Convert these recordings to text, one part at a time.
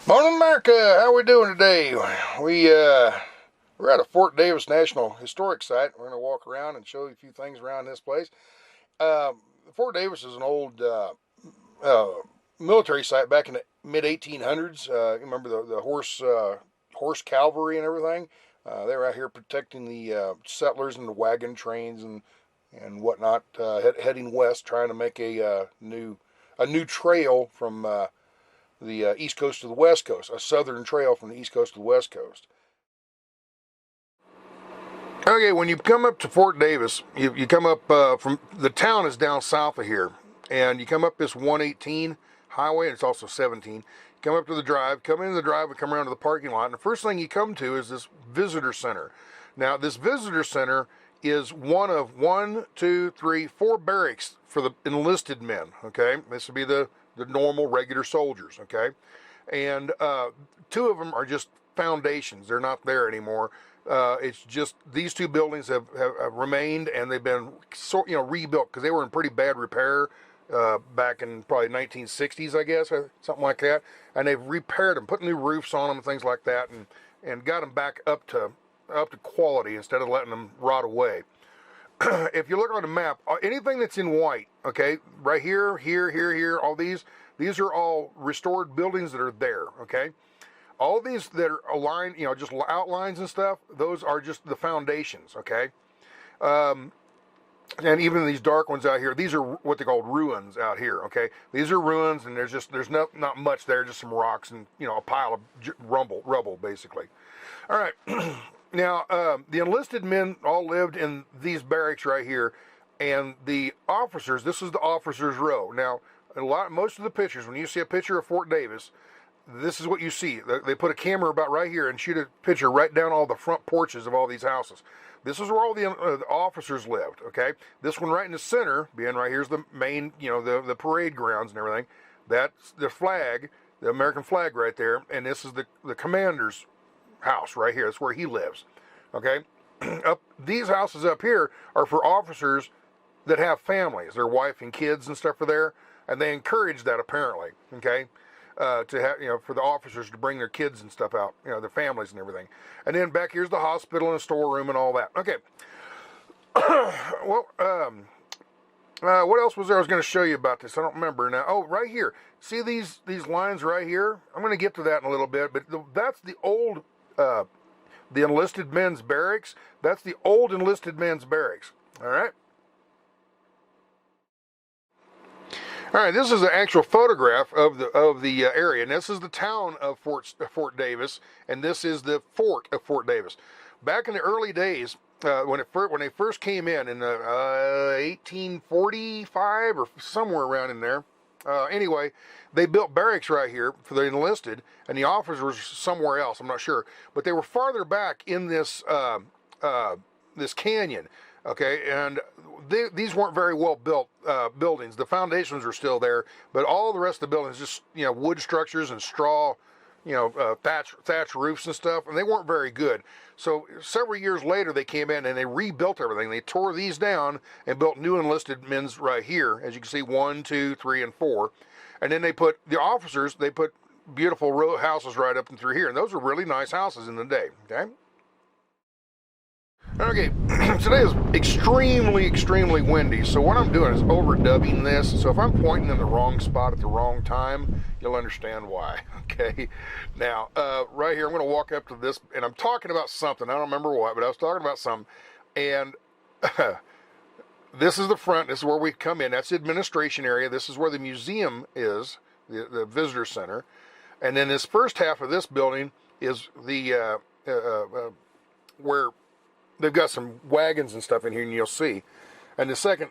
Morning, America. How we doing today? We're at a Fort Davis National Historic Site. We're going to walk around and show you a few things around this place. Fort Davis is an old uh, military site back in the mid 1800s. You remember the horse cavalry and everything? They were out here protecting the settlers and the wagon trains and whatnot, heading west, trying to make a new trail from the east coast to the west coast, a southern trail from the east coast to the west coast. Okay, when you come up to Fort Davis, you come up from the town is down south of here, and you come up this 118 highway, and it's also 17. Come up to the drive, come into the drive, and come around to the parking lot. And the first thing you come to is this visitor center. Now, this visitor center is one of 4 barracks for the enlisted men. Okay, this would be the normal regular soldiers. Okay, and 2 of them are just foundations. They're not there anymore. It's just these 2 buildings have remained, and they've been rebuilt because they were in pretty bad repair back in probably 1960s, I guess, or something like that. And they've repaired them, put new roofs on them and things like that, and got them back up to quality instead of letting them rot away. If you look on the map, anything that's in white, okay, right here, here, all these are all restored buildings that are there, okay? All these that are aligned, just outlines and stuff, those are just the foundations, okay? And even these dark ones out here, these are what they call ruins out here, okay? These are ruins, and there's not much there, just some rocks and, a pile of rubble, basically. All right. Now, the enlisted men all lived in these barracks right here, and the officers, this is the officers' row. Now, most of the pictures, when you see a picture of Fort Davis, this is what you see. They put a camera about right here and shoot a picture right down all the front porches of all these houses. This is where all the officers lived, okay? This one right in the center, being right here's the main, the parade grounds and everything. That's the flag, the American flag right there, and this is the commander's house right here. That's where he lives, okay? These houses up here are for officers that have families. Their wife and kids and stuff are there, and they encourage that apparently, okay? To have, for the officers to bring their kids and stuff out, their families and everything. And then back here's the hospital and the storeroom and all that. Okay. Well, what else was there I was going to show you about this? I don't remember now. Oh, right here. See these lines right here? I'm going to get to that in a little bit, but that's the old, the enlisted men's barracks. That's the old enlisted men's barracks. All right. All right, this is an actual photograph of the area, and this is the town of Fort Davis, and this is the fort of Fort Davis. Back in the early days, when they first came in 1845 or somewhere around in there. Anyway, they built barracks right here for the enlisted, and the officers were somewhere else. I'm not sure, but they were farther back in this this canyon. Okay, and these weren't very well built buildings. The foundations were still there, but all the rest of the buildings just wood structures and straw, thatch roofs and stuff, and they weren't very good. So several years later, they came in and they rebuilt everything. They tore these down and built new enlisted men's right here, as you can see, 1, 2, 3, and 4, and then they put the officers. They put beautiful row houses right up and through here, and those were really nice houses in the day. Okay. Okay, today is extremely windy, so what I'm doing is overdubbing this, so if I'm pointing in the wrong spot at the wrong time, you'll understand why, okay? Now, right here, I'm going to walk up to this, and I'm talking about something, I don't remember what, but I was talking about something, and this is the front, this is where we come in, that's the administration area, this is where the museum is, the visitor center, and then this first half of this building is the, where they've got some wagons and stuff in here, and you'll see. And the second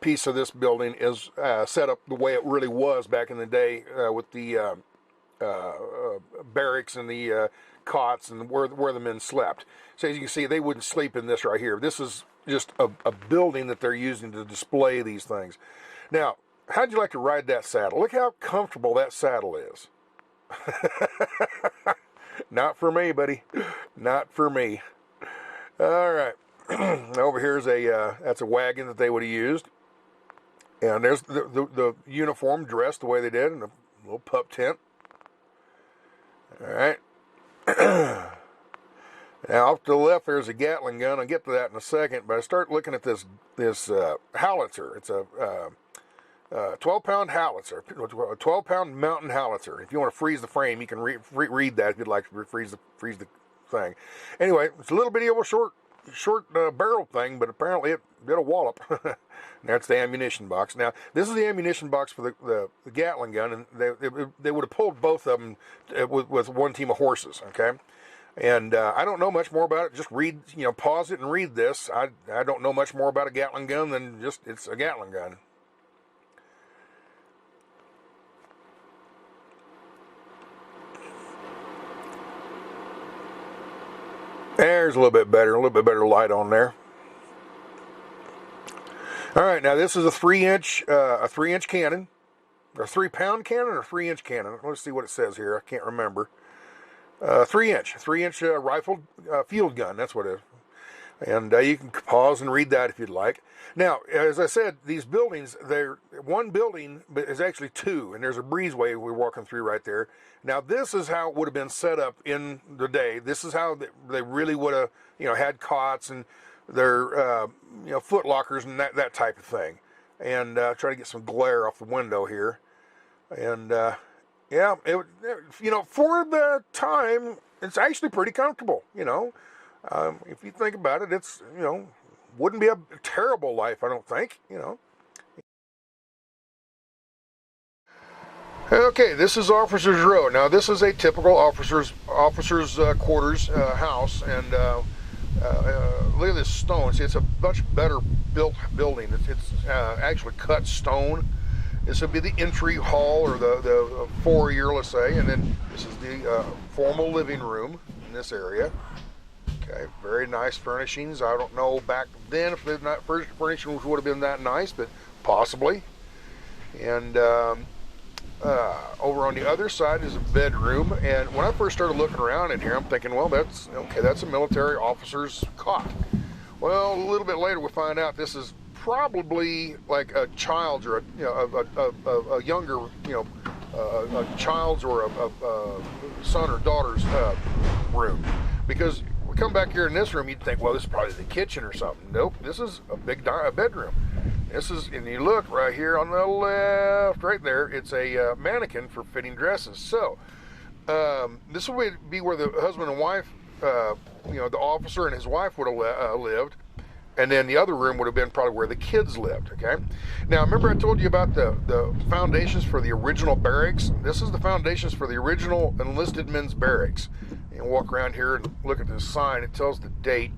piece of this building is set up the way it really was back in the day with the barracks and the cots and where the men slept. So as you can see, they wouldn't sleep in this right here. This is just a building that they're using to display these things. Now, how'd you like to ride that saddle? Look how comfortable that saddle is. Not for me, buddy. Not for me. All right, over here's that's a wagon that they would have used, and there's the uniform dress the way they did in a little pup tent. All right. Now, off to the left, there's a Gatling gun. I'll get to that in a second, but I start looking at this howitzer. It's a 12-pound howitzer, a 12-pound mountain howitzer. If you want to freeze the frame, you can read that if you'd like to freeze the thing. Anyway, it's a little bitty of a short barrel thing, but apparently it did a wallop. That's the ammunition box. Now, this is the ammunition box for the Gatling gun, and they would have pulled both of them with one team of horses, okay? And I don't know much more about it. Just read, pause it and read this. I don't know much more about a Gatling gun than just it's a Gatling gun. There's a little bit better light on there. All right, now this is a 3-inch Canon, or 3-pound Canon, or 3-inch Canon. Let's see what it says here. I can't remember. 3-inch rifled field gun. That's what it is. And you can pause and read that if you'd like. Now, as I said, they're one building, but it's actually two, and there's a breezeway we're walking through right there. Now, this is how it would have been set up in the day. This is how they really would have, had cots and their, foot lockers and that type of thing. And try to get some glare off the window here. And yeah, for the time, it's actually pretty comfortable. If you think about it, it's wouldn't be a terrible life, I don't think. Okay, this is Officers Row. Now, this is a typical officers' quarters house, and look at this stone. See, it's a much better built building. It's actually cut stone. This would be the entry hall, or the foyer, let's say, and then this is the formal living room in this area. Okay, very nice furnishings. I don't know back then if the furnishings would have been that nice, but possibly. And over on the other side is a bedroom. And when I first started looking around in here, I'm thinking, well, that's a military officer's cot. Well, a little bit later we find out this is probably like a child's, or a younger, a child's or a son or daughter's room. Because we come back here in this room, you'd think, well, this is probably the kitchen or something. Nope, this is a big bedroom. This is, and you look right here on the left, right there, it's a mannequin for fitting dresses. So this would be where the husband and wife, the officer and his wife would have lived. And then the other room would have been probably where the kids lived, okay? Now, remember I told you about the foundations for the original barracks? This is the foundations for the original enlisted men's barracks. And walk around here and look at this sign. It tells the date,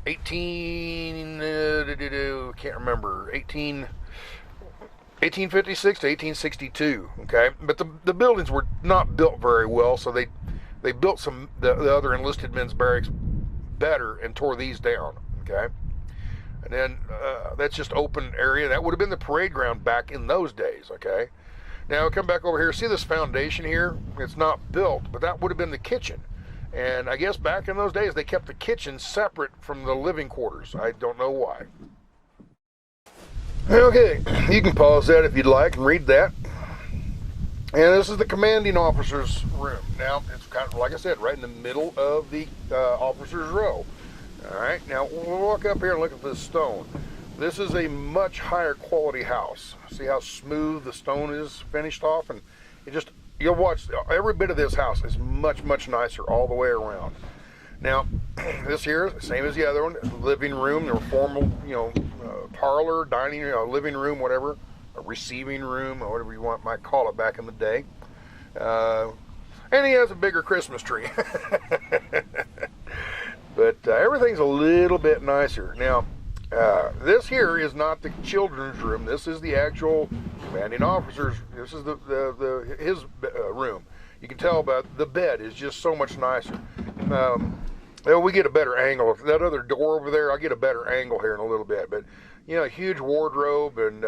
1856 to 1862, okay? But the buildings were not built very well, so they built the other enlisted men's barracks better and tore these down, okay? And then that's just open area. That would have been the parade ground back in those days, okay? Now, come back over here. See this foundation here? It's not built, but that would have been the kitchen. And I guess back in those days, they kept the kitchen separate from the living quarters. I don't know why. Okay, you can pause that if you'd like and read that. And this is the commanding officer's room. Now, it's kind of, like I said, right in the middle of the officer's row. All right, now we'll walk up here and look at this stone. This is a much higher quality house. See how smooth the stone is finished off? And it just, you'll watch, every bit of this house is much, much nicer all the way around. Now, this here, same as the other one, living room, or formal, parlor, dining, living room, whatever, a receiving room, or whatever you might call it back in the day. And he has a bigger Christmas tree. But everything's a little bit nicer. Now, this here is not the children's room. This is the actual commanding officer's. This is his room. You can tell by the bed is just so much nicer. Well, we get a better angle. That other door over there, I'll get a better angle here in a little bit. But, a huge wardrobe and,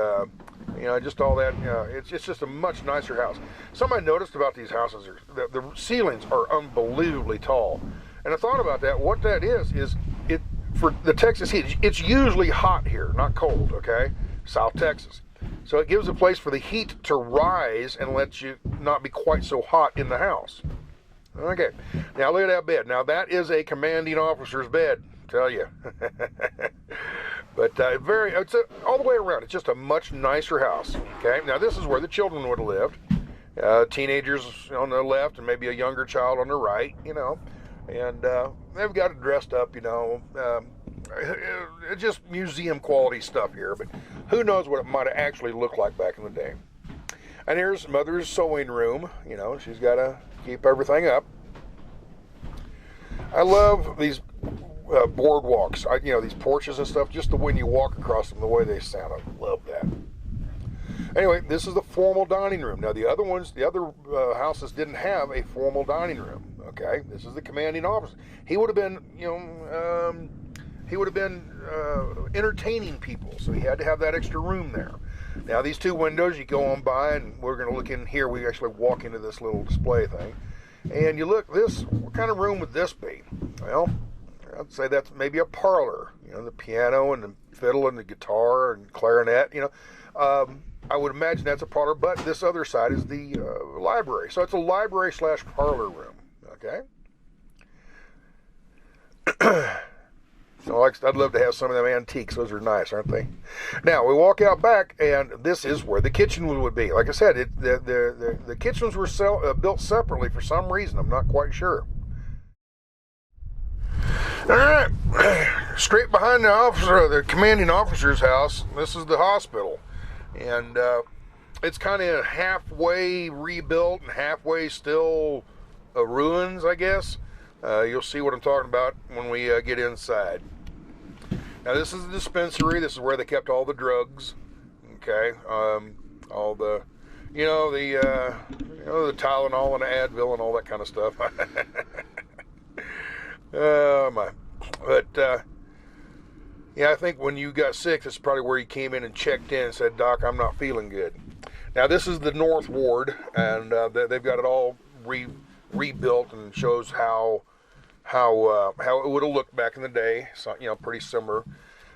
just all that. It's just a much nicer house. Something I noticed about these houses, the ceilings are unbelievably tall. And I thought about that. What that is it for the Texas heat. It's usually hot here, not cold, okay? South Texas. So it gives a place for the heat to rise and let you not be quite so hot in the house. Okay, now look at that bed. Now that is a commanding officer's bed, tell you. But it's all the way around. It's just a much nicer house. Okay, now this is where the children would have lived. Teenagers on the left and maybe a younger child on the right, you know. And they've got it dressed up, you know. Just museum quality stuff here, but who knows what it might have actually looked like back in the day. And here's mother's sewing room. You know, she's got to keep everything up. I love these boardwalks. You know, these porches and stuff. Just the when you walk across them, the way they sound. I love that. Anyway, this is the formal dining room. Now, the other houses didn't have a formal dining room. Okay, this is the commanding officer. He would have been, you know, entertaining people, so he had to have that extra room there. Now these two windows, you go on by, and we're going to look in here. We actually walk into this little display thing, and you look. What kind of room would this be? Well, I'd say that's maybe a parlor. You know, the piano and the fiddle and the guitar and clarinet. You know, I would imagine that's a parlor. But this other side is the library, so it's a library / parlor room. Okay. So I'd love to have some of them antiques. Those are nice, aren't they? Now, we walk out back, and this is where the kitchen would be. Like I said, the kitchens were built separately for some reason. I'm not quite sure. All right. Straight behind the commanding officer's house, this is the hospital. And it's kind of halfway rebuilt and halfway still ruins, I guess. You'll see what I'm talking about when we get inside. Now this is the dispensary. This is where they kept all the drugs. Okay, all the, the Tylenol and the Advil and all that kind of stuff. Oh my! But yeah, I think when you got sick, this is probably where you came in and checked in and said, "Doc, I'm not feeling good." Now this is the North Ward, and they've got it all rebuilt and shows how it would have looked back in the day. So, pretty similar.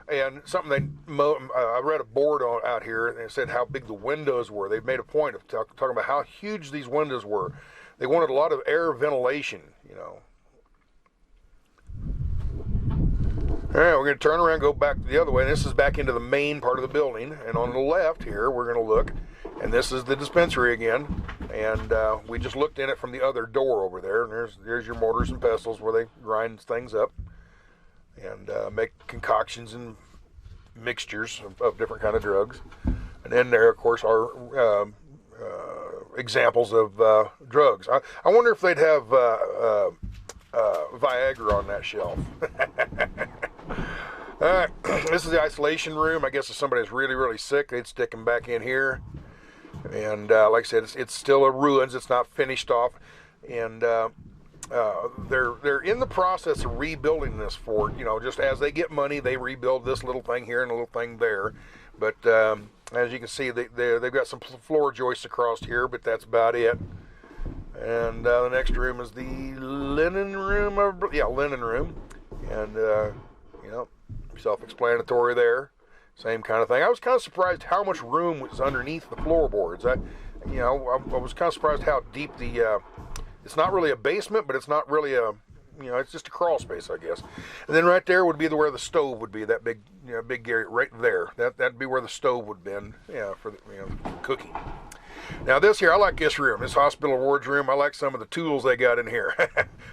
And something I read a board out here, and it said how big the windows were. They made a point of talking about how huge these windows were. They wanted a lot of air ventilation, All right, we're going to turn around and go back the other way. And this is back into the main part of the building. And on the left here, we're going to look. And this is the dispensary again. And we just looked in it from the other door over there. And there's your mortars and pestles where they grind things up and make concoctions and mixtures of different kind of drugs. And then there, of course, are examples of drugs. I wonder if they'd have Viagra on that shelf. All right, this is the isolation room. I guess if somebody's really, really sick, they'd stick them back in here. And like I said, it's still a ruins. It's not finished off. And they're in the process of rebuilding this fort. Just as they get money, they rebuild this little thing here and a little thing there. But as you can see, they've got some floor joists across here, but that's about it. And the next room is the linen room. Linen room. And, self-explanatory there. Same kind of thing. I was kind of surprised how much room was underneath the floorboards. I was kind of surprised how deep it's not really a basement, but it's not really it's just a crawl space, I guess. And then right there would be where the stove would be, that big area right there. That'd be where the stove would have been, for cooking. Now this here, I like this room, this hospital wards room. I like some of the tools they got in here.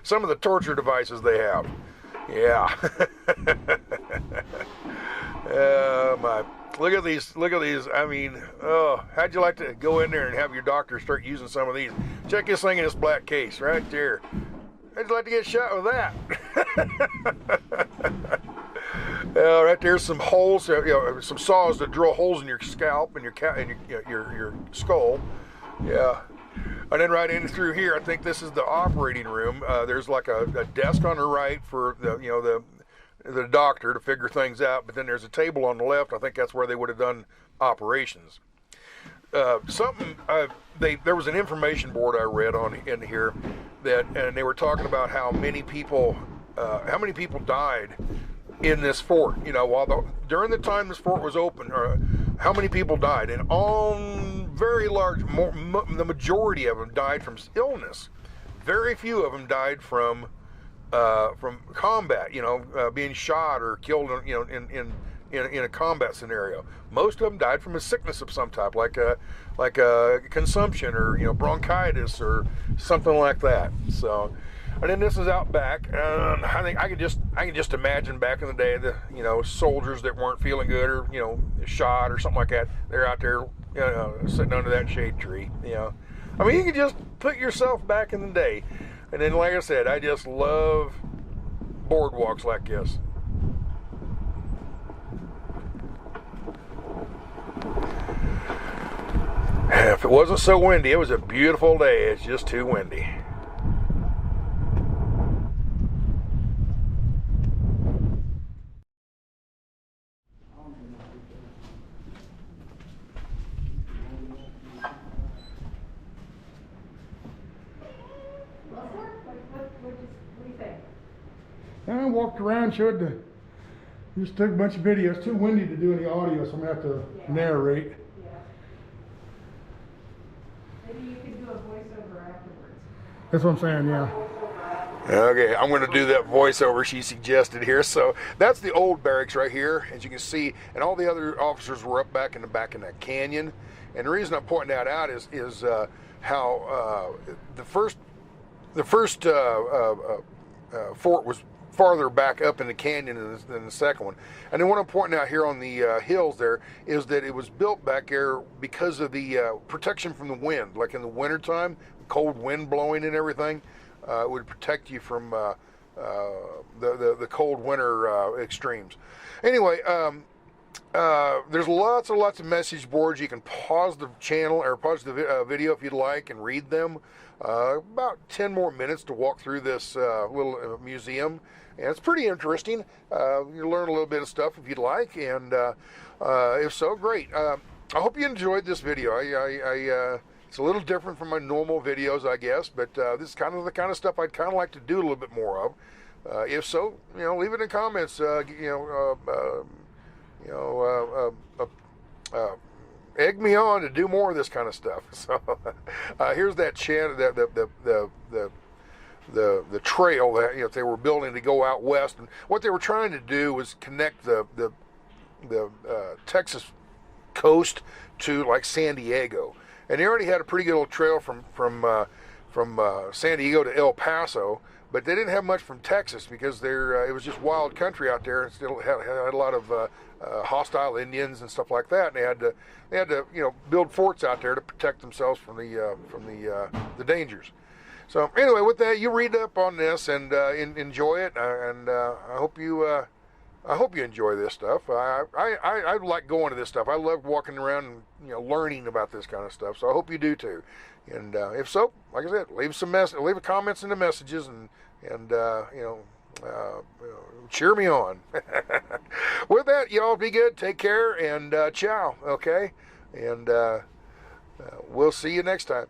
Some of the torture devices they have. Yeah. My. Look at these. I mean, how'd you like to go in there and have your doctor start using some of these? Check this thing in this black case right there. How'd you like to get shot with that? Right there's some holes, some saws that drill holes in your scalp and your skull. Yeah. And then right in through here, I think this is the operating room. There's like a desk on the right for the doctor to figure things out, but then there's a table on the left. I think that's where they would have done operations. There was an information board I read in here and they were talking about how many people died in this fort. During the time this fort was open, how many people died, and very large, the majority of them died from illness. very few of them died from combat, being shot or killed, in a combat scenario. Most of them died from a sickness of some type, like a consumption or bronchitis or something like that. So, and then this is out back. I think I can just imagine back in the day, the soldiers that weren't feeling good or shot or something like that. They're out there sitting under that shade tree. I mean, you can just put yourself back in the day. And then, like I said, I just love boardwalks like this. If it wasn't so windy, it was a beautiful day. It's just too windy. I walked around, just took a bunch of videos. It's too windy to do any audio, so I'm going to have to narrate. Yeah. Maybe you could do a voiceover afterwards. That's what I'm saying, yeah. Okay, I'm going to do that voiceover she suggested here. So that's the old barracks right here, as you can see, and all the other officers were up back in that canyon. And the reason I'm pointing that out is how the first fort was farther back up in the canyon than the second one. And then what I'm pointing out here on the hills there is that it was built back there because of the protection from the wind. Like in the wintertime, cold wind blowing and everything, it would protect you from the cold winter extremes. Anyway, there's lots of message boards. You can pause the channel or pause the video if you'd like and read them. About 10 more minutes to walk through this little museum, and it's pretty interesting. You learn a little bit of stuff if you'd like, and if so, great. I hope you enjoyed this video. It's a little different from my normal videos, I guess, but this is kind of the kind of stuff I'd kind of like to do a little bit more of. If so, leave it in the comments. Egg me on to do more of this kind of stuff. So here's that channel, the trail that they were building to go out west, and what they were trying to do was connect the Texas coast to like San Diego, and they already had a pretty good little trail from San Diego to El Paso. But they didn't have much from Texas because it was just wild country out there, and still had a lot of hostile Indians and stuff like that. And they had to build forts out there to protect themselves from the dangers. So anyway, with that, you read up on this and enjoy it, and I hope you enjoy this stuff. I like going to this stuff. I love walking around and learning about this kind of stuff. So I hope you do too. And if so, like I said, leave comments in the messages and cheer me on. With that, y'all be good, take care, and ciao. Okay, and we'll see you next time.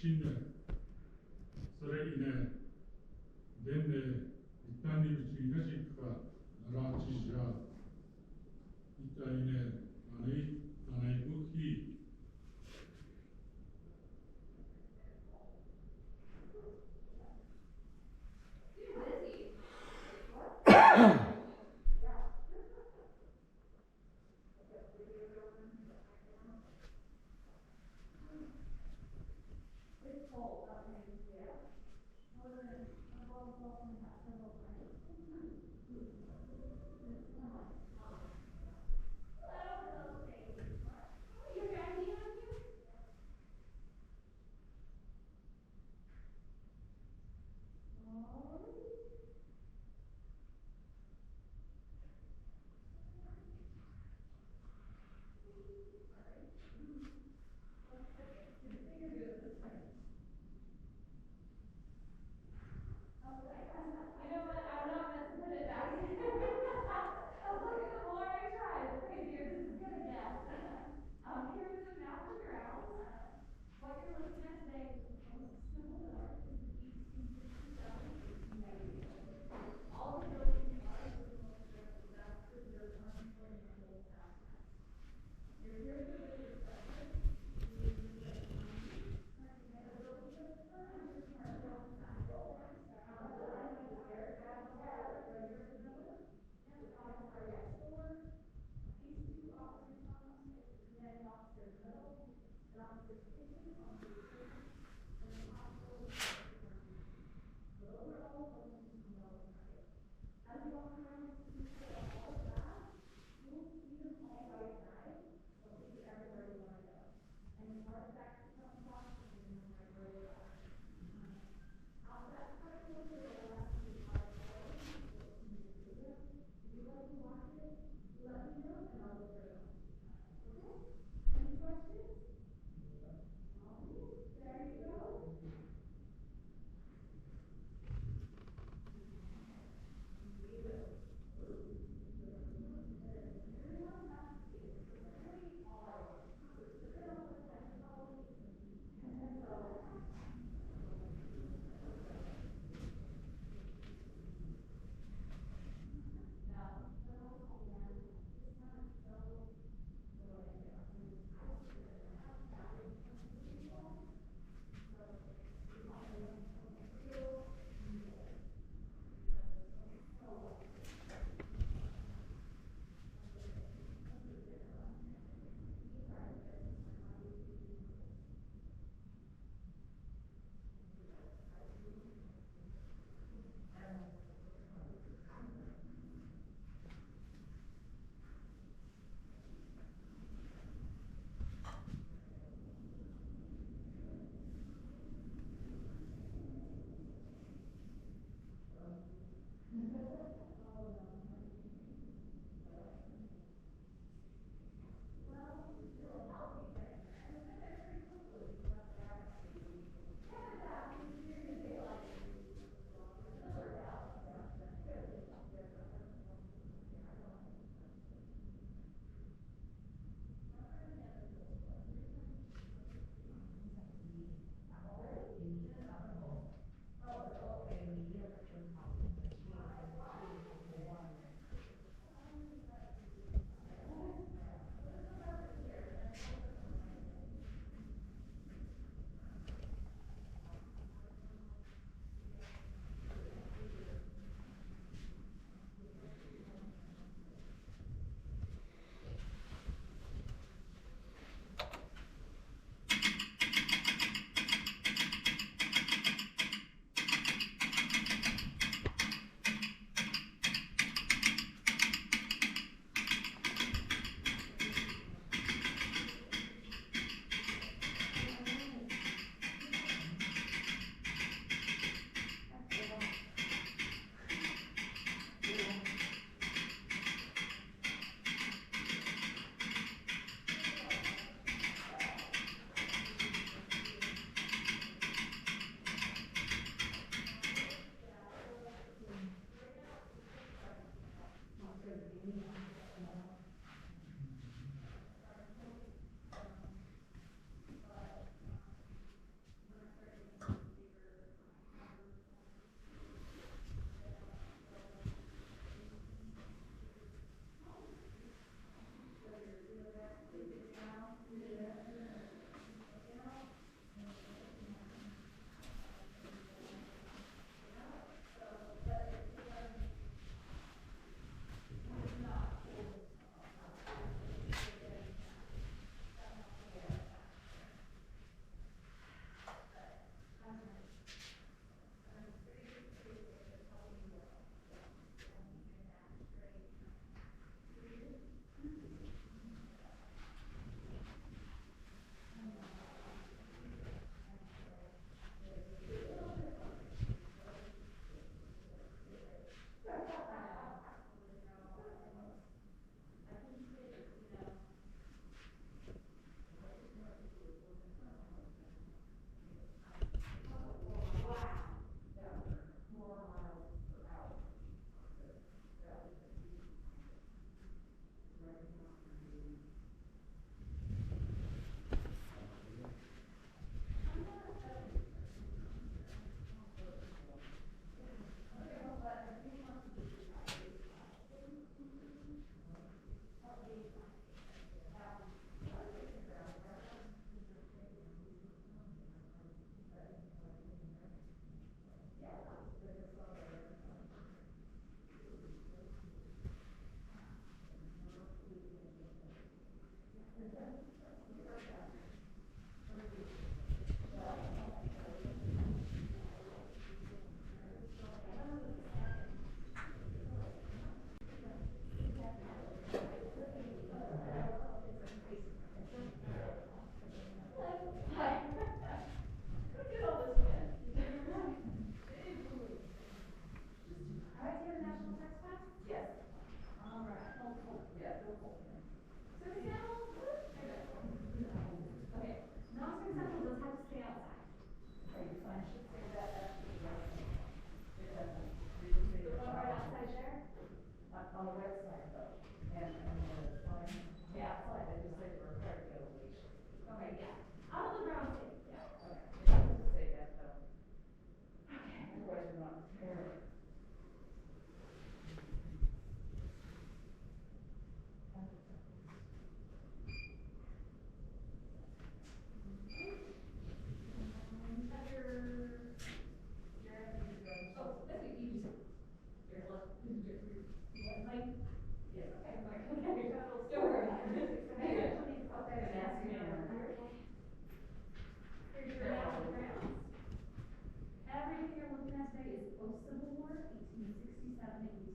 치면 서래이네 덴네 이딴이 주의하실까 나라지시야 이따이네 나의 국희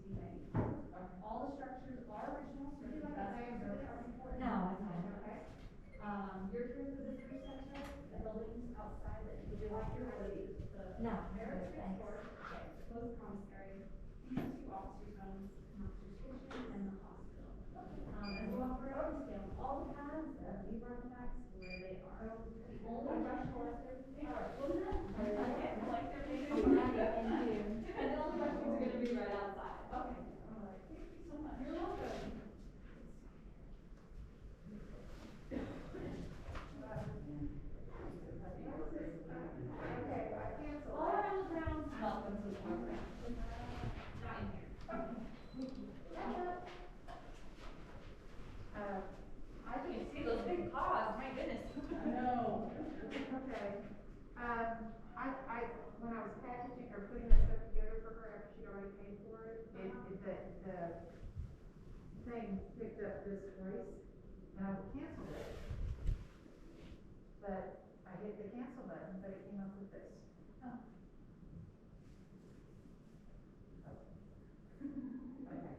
see any. All the structures are original, so that's important. No, it's not. Okay. You're curious of this first section, the buildings outside that you do like your really the. No. Barracks report, okay, the closed commissary, these two officers' homes, officers' kitchen, and the hospital. As we walk around, we film all the paths, leave artifacts where they are. The only brush molesters, what is that? Like they're making. And the only brush are gonna be right outside. Okay. All right. Thank you so much. You're welcome. Okay, I cancel. All around the grounds, welcome to the program. Not in here. I can't see those big paws, my goodness. No. Okay. When I was packaging or putting that stuff together for her after she'd already paid for it, the thing picked up this voice, and I canceled it. But I hit the cancel button, but it came up with this. Oh. Okay.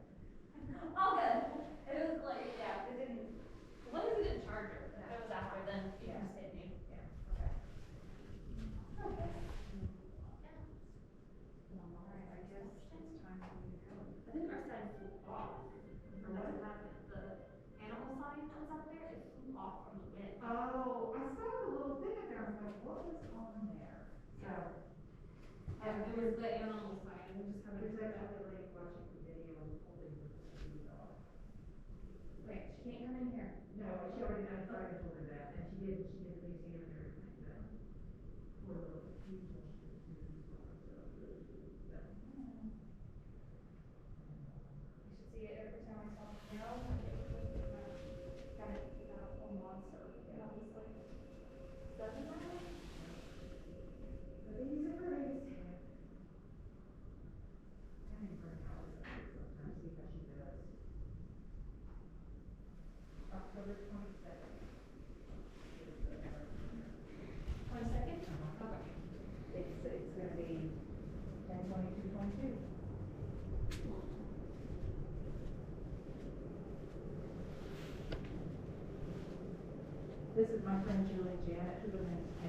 All good. It was like, yeah, it didn't, what is it in charger? If it was after, then you can just hit me. Yeah, okay. Okay. Alright, I guess it's time for me to go. I think our sign flew off. Or does it have the animal sign that was up there? It flew off from the wind. Oh, I saw the little thing up there, I was like, what was on there? So. It was the animal sign. We just haven't. There's actually like watching the video and holding the dog. Wait, she can't come in here. No, she already, I tried to told her that, and she did please see him and everything, but. Poor little, he's so. You should see it every time I talk to Carol. Kind of a monster, obviously. Doesn't matter. But he's a race. I need her house, sometimes see how she does. October 22nd. 22nd? Uh-huh. Okay. It's gonna be 10/22/22. This is my friend Julie Janet, who lives in